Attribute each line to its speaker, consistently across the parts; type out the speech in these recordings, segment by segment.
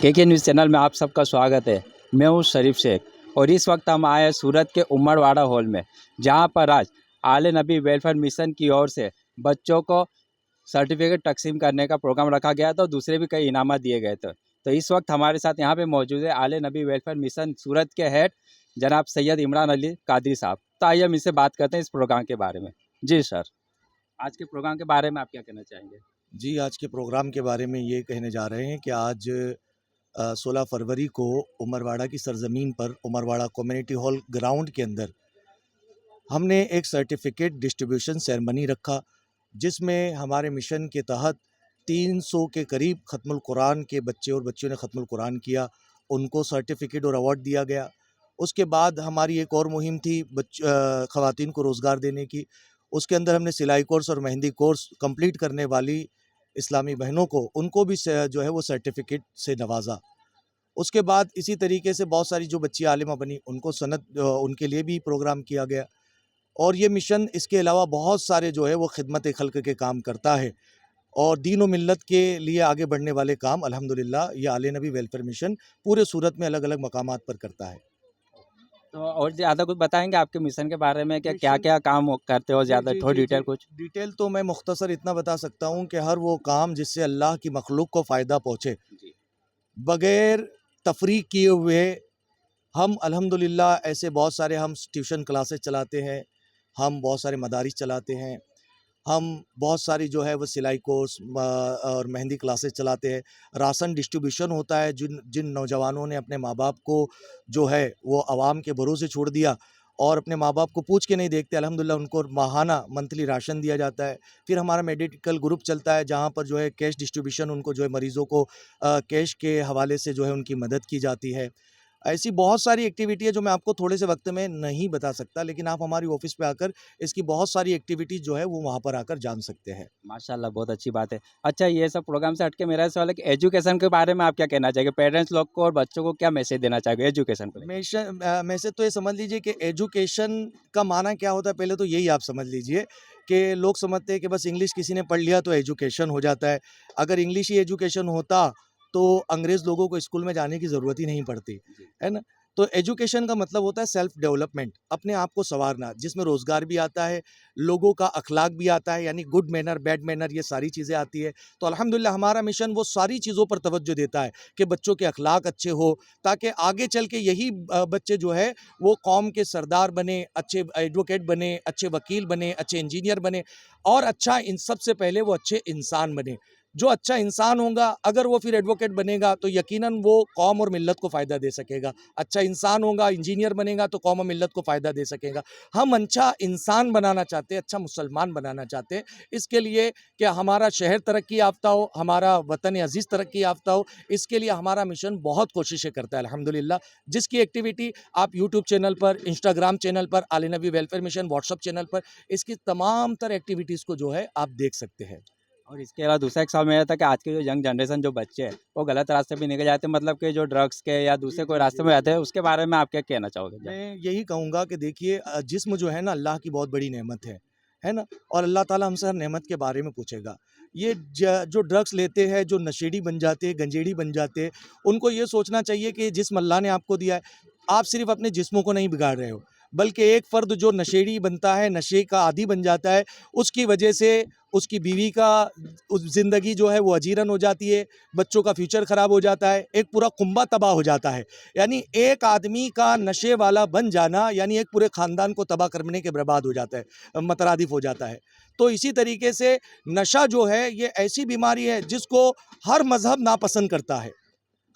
Speaker 1: के news channel में आप सबका स्वागत है। मैं हूं शरीफ शेख और इस वक्त हम आए हैं सूरत के उमरवाड़ा हॉल में, जहां पर आज आले नबी वेलफेयर मिशन की ओर से बच्चों को सर्टिफिकेट तकसीम करने का प्रोग्राम रखा गया था और दूसरे भी कई इनाम दिए गए थे। तो इस वक्त हमारे साथ यहाँ पे मौजूद है आले नबी वेलफेयर मिशन सूरत के हेड जनाब सैयद इमरान अली कादरी साहब। तो आइए हम इनसे बात करते हैं इस प्रोग्राम के बारे में। जी सर, आज के प्रोग्राम के बारे में आप क्या कहना चाहेंगे?
Speaker 2: जी, आज के प्रोग्राम के बारे में ये कहने जा रहे हैं कि आज 16 फरवरी को उमरवाड़ा की सरज़मीन पर उमरवाड़ा कम्युनिटी हॉल ग्राउंड के अंदर हमने एक सर्टिफिकेट डिस्ट्रीब्यूशन सेरेमनी रखा, जिसमें हमारे मिशन के तहत 300 के करीब ख़त्मुल कुरान के बच्चे और बच्चियों ने ख़त्मुल कुरान किया, उनको सर्टिफिकेट और अवार्ड दिया गया। उसके बाद हमारी एक और मुहिम थी ख़वातीन को रोज़गार देने की। उसके अंदर हमने सिलाई कोर्स और मेहंदी कोर्स कंप्लीट करने वाली इस्लामी बहनों को उनको भी जो है वो सर्टिफिकेट से नवाजा। उसके बाद इसी तरीके से बहुत सारी जो बच्ची आलिमा बनी उनको सनद उनके लिए भी प्रोग्राम किया गया। और ये मिशन इसके अलावा बहुत सारे जो है वो खिदमत खल्क के काम करता है और दीन व मिल्लत के लिए आगे बढ़ने वाले काम अल्हम्दुलिल्लाह ये आले नबी वेलफेयर मिशन पूरे सूरत में अलग अलग मकामात पर करता है।
Speaker 1: तो और ज़्यादा कुछ बताएंगे आपके मिशन के बारे में, क्या क्या
Speaker 2: मिशन
Speaker 1: क्या काम करते हो?
Speaker 2: जी
Speaker 1: ज़्यादा
Speaker 2: जी
Speaker 1: थोड़ी
Speaker 2: जी
Speaker 1: डिटेल
Speaker 2: जी
Speaker 1: कुछ।
Speaker 2: डिटेल तो मैं मुख्तसर इतना बता सकता हूँ कि हर वो काम जिससे अल्लाह की मखलूक को फ़ायदा पहुँचे,
Speaker 1: जी
Speaker 2: बग़ैर तफरीक किए हुए हम अल्हम्दुलिल्लाह ऐसे बहुत सारे हम ट्यूशन क्लासेस चलाते हैं, हम बहुत सारे मदारिस चलाते हैं, हम बहुत सारी जो है वो सिलाई कोर्स और मेहंदी क्लासेस चलाते हैं। राशन डिस्ट्रीब्यूशन होता है, जिन जिन नौजवानों ने अपने माँ बाप को जो है वो आवाम के भरोसे छोड़ दिया और अपने माँ बाप को पूछ के नहीं देखते, अल्हम्दुलिल्लाह उनको माहाना मंथली राशन दिया जाता है। फिर हमारा मेडिकल ग्रुप चलता है, जहाँ पर जो है कैश डिस्ट्रीब्यूशन उनको जो है मरीज़ों को कैश के हवाले से जो है उनकी मदद की जाती है। ऐसी बहुत सारी एक्टिविटी है जो मैं आपको थोड़े से वक्त में नहीं बता सकता, लेकिन आप हमारी ऑफिस पे आकर इसकी बहुत सारी एक्टिविटीज़ जो है वो वहाँ पर आकर जान सकते हैं।
Speaker 1: माशाल्लाह, बहुत अच्छी बात है। अच्छा, ये सब प्रोग्राम से हटके मेरा सवाल है कि एजुकेशन के बारे में आप क्या कहना चाहेंगे? पेरेंट्स लोग को और बच्चों को क्या मैसेज देना चाहेंगे एजुकेशन को लेके?
Speaker 2: मैसेज तो ये समझ लीजिए कि एजुकेशन का माना क्या होता है, पहले तो यही आप समझ लीजिए कि लोग समझते हैं कि बस इंग्लिश किसी ने पढ़ लिया तो एजुकेशन हो जाता है। अगर इंग्लिश ही एजुकेशन होता तो अंग्रेज़ लोगों को स्कूल में जाने की ज़रूरत ही नहीं पड़ती,
Speaker 1: जी।
Speaker 2: है ना? तो एजुकेशन का मतलब होता है सेल्फ डेवलपमेंट, अपने आप को सँवारना, जिसमें रोज़गार भी आता है, लोगों का अखलाक भी आता है, यानी गुड मैनर, बैड मैनर ये सारी चीज़ें आती है। तो अल्हम्दुलिल्लाह हमारा मिशन वो सारी चीज़ों पर तवज्जो देता है कि बच्चों के अखलाक अच्छे हो, ताकि आगे चल के यही बच्चे जो है वो कौम के सरदार बने, अच्छे एडवोकेट बने, अच्छे वकील बने, अच्छे इंजीनियर बने और अच्छा इन सबसे पहले वो अच्छे इंसान बने। जो अच्छा इंसान होगा, अगर वो फिर एडवोकेट बनेगा तो यकीनन वो कौम और मिल्लत को फ़ायदा दे सकेगा। अच्छा इंसान होगा, इंजीनियर बनेगा तो कौम और मिल्लत को फ़ायदा दे सकेगा। हम अच्छा इंसान बनाना चाहते हैं, अच्छा मुसलमान बनाना चाहते हैं। इसके लिए कि हमारा शहर तरक्की याफ़्ता हो, हमारा वतन अज़ीज़ तरक्की याफ़्ता हो, इसके लिए हमारा मिशन बहुत कोशिशें करता है अल्हम्दुलिल्लाह। जिसकी एक्टिविटी आप यूट्यूब चैनल पर, इंस्टाग्राम चैनल पर, आले नबी वेलफेयर मिशन व्हाट्सएप चैनल पर इसकी तमाम तरह एक्टिविटीज़ को जो है आप देख सकते हैं।
Speaker 1: और इसके अलावा दूसरा एक सवाल मेरा था कि आज के जो यंग जनरेशन जो बच्चे हैं, वो गलत रास्ते पे निकल जाते हैं, मतलब कि जो ड्रग्स के या
Speaker 2: जी,
Speaker 1: दूसरे कोई
Speaker 2: जी,
Speaker 1: रास्ते
Speaker 2: जी,
Speaker 1: में
Speaker 2: जी,
Speaker 1: जाते हैं,
Speaker 2: जी।
Speaker 1: उसके बारे में आप क्या कहना चाहोगे?
Speaker 2: मैं यही कहूँगा कि देखिए जिस्म जो है ना अल्लाह की बहुत बड़ी नेमत है ना? और अल्लाह ताला हमसे हर नेमत के बारे में पूछेगा। ये जो ड्रग्स लेते हैं, जो नशेड़ी बन जाते हैं, गंजेड़ी बन जाते हैं, उनको ये सोचना चाहिए कि जिस्म अल्लाह ने आपको दिया है, आप सिर्फ़ अपने जिस्मों को नहीं बिगाड़ रहे हो, बल्कि एक फ़र्द जो नशेड़ी बनता है, नशे का आदी बन जाता है, उसकी वजह से उसकी बीवी का ज़िंदगी जो है वो अजीरन हो जाती है, बच्चों का फ्यूचर ख़राब हो जाता है, एक पूरा कुंबा तबाह हो जाता है। यानी एक आदमी का नशे वाला बन जाना यानी एक पूरे ख़ानदान को तबाह करने के बर्बाद हो जाता है, मतरादिफ हो जाता है। तो इसी तरीके से नशा जो है ये ऐसी बीमारी है जिसको हर मज़हब नापसंद करता है,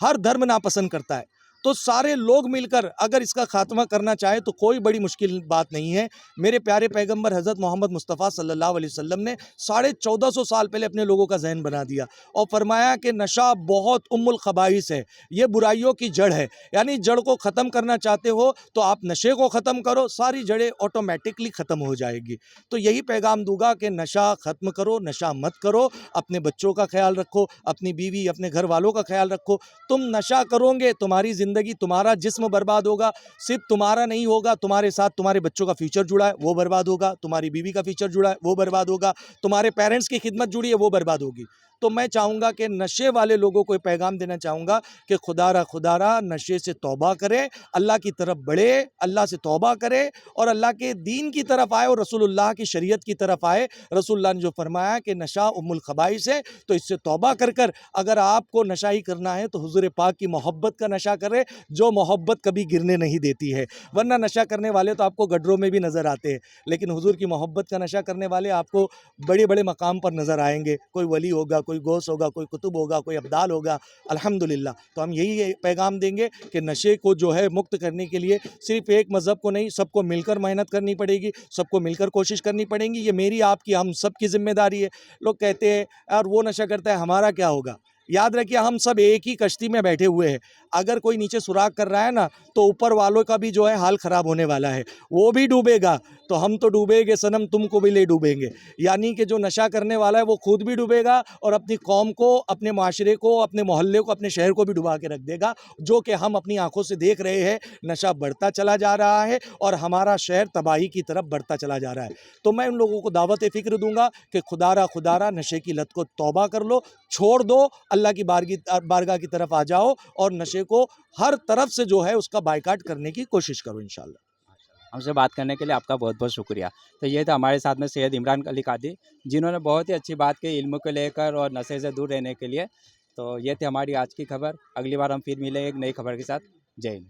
Speaker 2: हर धर्म नापसंद करता है। तो सारे लोग मिलकर अगर इसका खात्मा करना चाहे तो कोई बड़ी मुश्किल बात नहीं है। मेरे प्यारे पैगंबर हज़रत मोहम्मद मुस्तफ़ा सल्लल्लाहु अलैहि वसल्लम ने 1450 साल पहले अपने लोगों का ज़हन बना दिया और फरमाया कि नशा बहुत उम्मुल ख़बाइस है, ये बुराइयों की जड़ है। यानी जड़ को ख़त्म करना चाहते हो तो आप नशे को ख़त्म करो, सारी जड़ें ऑटोमेटिकली ख़त्म हो जाएगी। तो यही पैगाम दूँगा कि नशा ख़त्म करो, नशा मत करो, अपने बच्चों का ख़्याल रखो, अपनी बीवी, अपने घर वालों का ख़्याल रखो। तुम नशा करोगे, तुम्हारी ज़िंदगी, तुम्हारा जिस्म बर्बाद होगा, सिर्फ तुम्हारा नहीं होगा, तुम्हारे साथ तुम्हारे बच्चों का फ्यूचर जुड़ा है, वो बर्बाद होगा, तुम्हारी बीवी का फ्यूचर जुड़ा है, वो बर्बाद होगा, तुम्हारे पेरेंट्स की खिदमत जुड़ी है, वो बर्बाद होगी। तो मैं चाहूँगा कि नशे वाले लोगों को पैगाम देना चाहूँगा कि खुदारा नशे से तौबा करें, अल्लाह की तरफ बढ़े, अल्लाह से तौबा करे और अल्लाह के दीन की तरफ आए और रसूलुल्लाह की शरीयत की तरफ आए। रसूलुल्लाह ने जो फरमाया कि नशा उम्मुल खबाइस है, तो इससे तौबा कर कर अगर आपको नशा ही करना है तो हुजूर पाक की मोहब्बत का नशा करें, जो मोहब्बत कभी गिरने नहीं देती है। वरना नशा करने वाले तो आपको गड्ढरों में भी नज़र आते हैं, लेकिन हुजूर की मोहब्बत का नशा करने वाले आपको बड़े बड़े मकाम पर नज़र आएंगे। कोई वली होगा, कोई गौस होगा, कोई कुतुब होगा, कोई अब्दाल होगा। अल्हम्दुलिल्लाह। तो हम यही पैगाम देंगे कि नशे को जो है मुक्त करने के लिए सिर्फ एक मज़हब को नहीं, सबको मिलकर मेहनत करनी पड़ेगी, सबको मिलकर कोशिश करनी पड़ेगी। ये मेरी, आपकी, हम सब की जिम्मेदारी है। लोग कहते हैं यार वो नशा करता है, हमारा क्या होगा? याद रखिए हम सब एक ही कश्ती में बैठे हुए हैं। अगर कोई नीचे सुराख कर रहा है ना, तो ऊपर वालों का भी जो है हाल ख़राब होने वाला है। वो भी डूबेगा तो हम तो डूबेंगे सनम, तुमको भी ले डूबेंगे। यानी कि जो नशा करने वाला है वो खुद भी डूबेगा और अपनी कौम को, अपने माशरे को, अपने मोहल्ले को, अपने शहर को भी डुबा के रख देगा। जो कि हम अपनी आंखों से देख रहे हैं, नशा बढ़ता चला जा रहा है और हमारा शहर तबाही की तरफ बढ़ता चला जा रहा है। तो मैं उन लोगों को दावत फ़िक्र दूंगा कि खुदारा नशे की लत को तौबा कर लो, छोड़ दो, अल्लाह की बारगाह की तरफ आ जाओ और नशे को हर तरफ से जो है उसका बायकाट करने की कोशिश करो इंशाल्लाह।
Speaker 1: हमसे बात करने के लिए आपका बहुत बहुत शुक्रिया। तो ये था हमारे साथ में सैयद इमरान अली कादी, जिन्होंने बहुत ही अच्छी बात की इल्म को लेकर और नशे से दूर रहने के लिए। तो ये थी हमारी आज की खबर। अगली बार हम फिर मिलेंगे एक नई खबर के साथ। जय हिंद।